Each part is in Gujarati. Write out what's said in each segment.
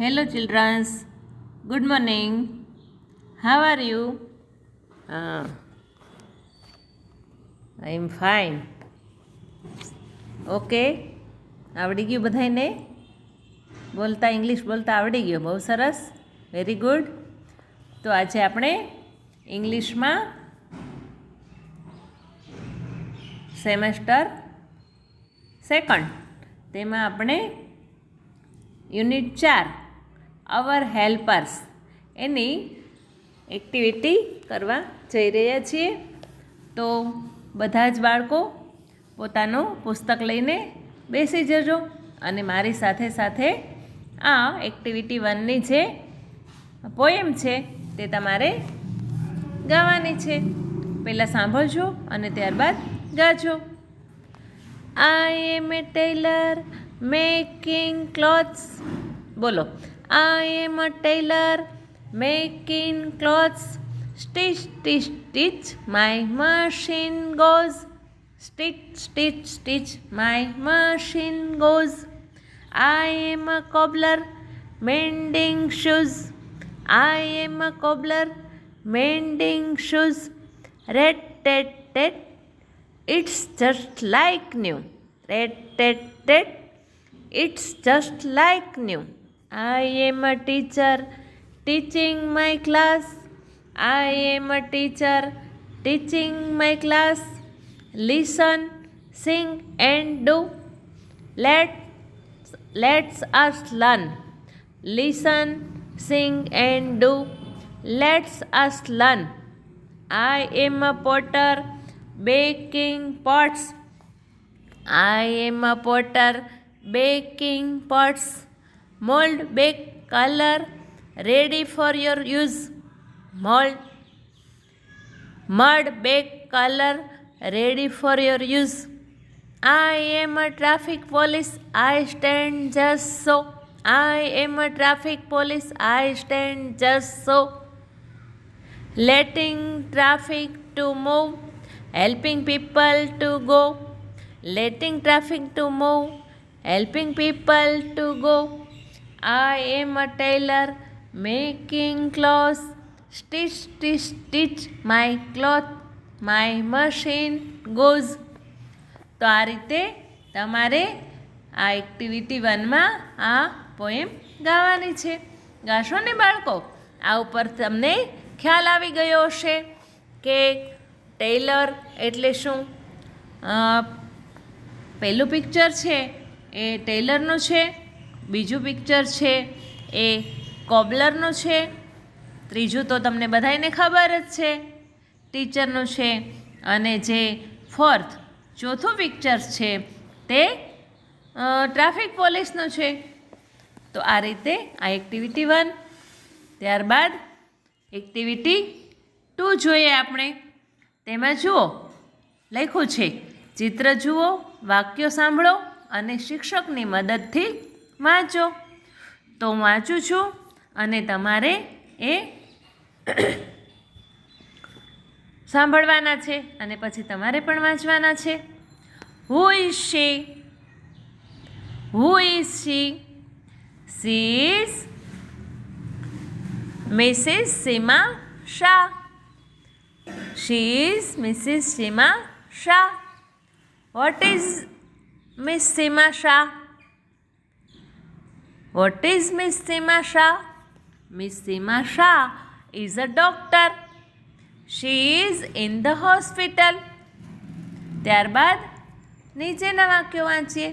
Hello, childrens. Good morning. How are you? I am fine. Okay, આવડી ગયું બધાને? બોલતા ઇંગ્લિશ બોલતા આવડી ગયું, બહુ સરસ, વેરી ગુડ. તો આજે આપણે ઇંગ્લિશમાં સેમેસ્ટર સેકન્ડ તેમાં આપણે યુનિટ 4 અવર હેલ્પર્સ એની એક્ટિવિટી કરવા જઈ રહ્યા છીએ. તો બધા જ બાળકો પોતાનું પુસ્તક લઈને બેસી જજો અને મારી સાથે સાથે આ એક્ટિવિટી 1ની જે પોએમ છે તે તમારે ગાવાની છે. પહેલાં સાંભળજો અને ત્યારબાદ ગાજો. I am a tailor making clothes. બોલો. I am a tailor making clothes. Stitch, stitch, stitch, my machine goes. Stitch, stitch, stitch, my machine goes. I am a cobbler mending shoes. I am a cobbler mending shoes. Rat, tat, tat, it's just like new. Rat, tat, tat, it's just like new. I am a teacher teaching my class. I am a teacher teaching my class. Listen, sing and do. Let's us learn. Listen, sing and do. Let's us learn. I am a potter baking pots. I am a potter baking pots. Mold, bake, color, ready for your use. Mold, mud, bake, color, ready for your use. I am a traffic police, I stand just so. I am a traffic police, I stand just so. Letting traffic to move, helping people to go. Letting traffic to move, helping people to go. I am a tailor making clothes. Stitch, stitch, stitch my cloth. My machine goes. તો આ રીતે તમારે આ એક્ટિવિટી 1માં આ પોએમ ગાવાની છે. ગાશો ને બાળકો? આ ઉપર તમને ખ્યાલ આવી ગયો હશે કે ટેલર એટલે શું. પહેલું પિક્ચર છે એ ટેલરનું છે, બીજું પિક્ચર છે એ કોબલરનું છે, ત્રીજું તો તમને બધાને ખબર જ છે ટીચરનું છે, અને જે ચોથું પિક્ચર છે તે ટ્રાફિક પોલીસનું છે. તો આ રીતે આ એક્ટિવિટી 1. ત્યારબાદ એક્ટિવિટી 2 જોઈએ આપણે. તેમાં જુઓ લખ્યું છે ચિત્ર જુઓ, વાક્યો સાંભળો અને શિક્ષકની મદદથી વાંચો. તો હું વાંચું છું અને તમારે એ સાંભળવાના છે અને પછી તમારે પણ વાંચવાના છે. Who is she? Who is she? She is Mrs. Seema Shah. She is Mrs. Seema Shah. What is Miss Seema Shah? What is Miss Seema Shah? Miss Seema Shah is a doctor. She is in the hospital. ત્યારબાદ નીચેના વાક્યો વાંચીએ.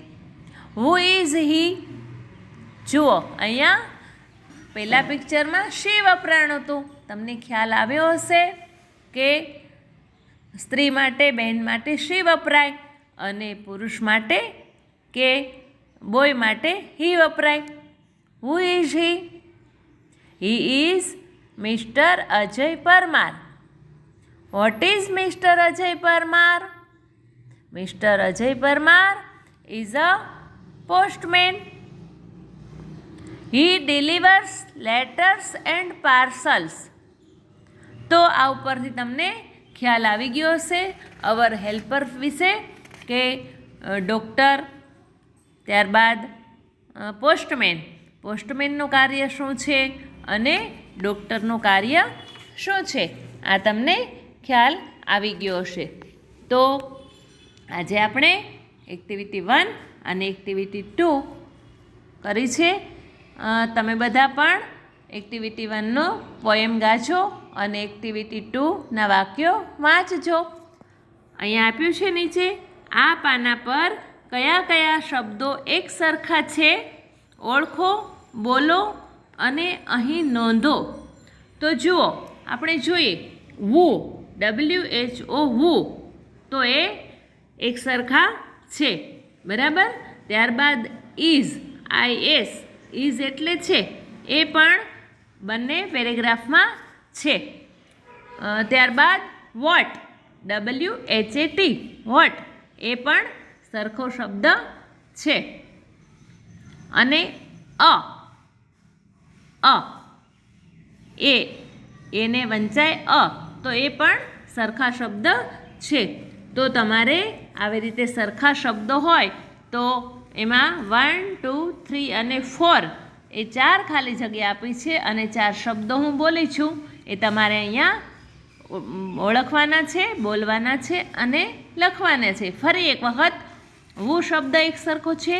Who is he? જુઓ અહીંયા પહેલા પિક્ચરમાં she વપરાણું હતું. તમને ખ્યાલ આવ્યો હશે કે સ્ત્રી માટે, બહેન માટે she વપરાય અને પુરુષ માટે કે બોય માટે he વપરાય. Who is he? He is Mr. Ajay Parmar. What is Mr. Ajay Parmar? Mr. Ajay Parmar is a postman. He delivers letters and parcels. તો આ ઉપરથી તમને ખ્યાલ આવી ગયો હશે અવર હેલ્પર વિશે કે ડૉક્ટર, ત્યારબાદ પોસ્ટમેન પોસ્ટમેનનું કાર્ય શું છે અને ડૉક્ટરનું કાર્ય શું છે, આ તમને ખ્યાલ આવી ગયો હશે. તો આજે આપણે એક્ટિવિટી 1 અને એક્ટિવિટી 2 કરી છે. તમે બધા પણ એક્ટિવિટી 1નો પોએમ ગાજો અને એક્ટિવિટી 2ના વાક્યો વાંચજો. અહીંયા આપ્યું છે નીચે, આ પાના પર કયા કયા શબ્દો એક સરખા છે ઓળખો, બોલો અને અહીં નોંધો. તો જુઓ, આપણે જોઈએ WHO, WHO, તો એ એક સરખા છે, બરાબર. ત્યારબાદ ઇઝ, ઇઝ એટલે છે, એ પણ બંને પેરેગ્રાફમાં છે. ત્યારબાદ વોટ, WHAT, વોટ, એ પણ સરખો શબ્દ છે. અને એને વંચાય તો એ પણ સરખા શબ્દ છે. તો તમારે આવી રીતે સરખા શબ્દો હોય તો એમાં 1, 2, 3 અને 4 એ 4 ખાલી જગ્યા આપી છે અને 4 શબ્દો હું બોલી છું એ તમારે અહીંયા ઓળખવાના છે, બોલવાના છે અને લખવાના છે. ફરી એક વખત, WHO શબ્દ એક સરખો છે,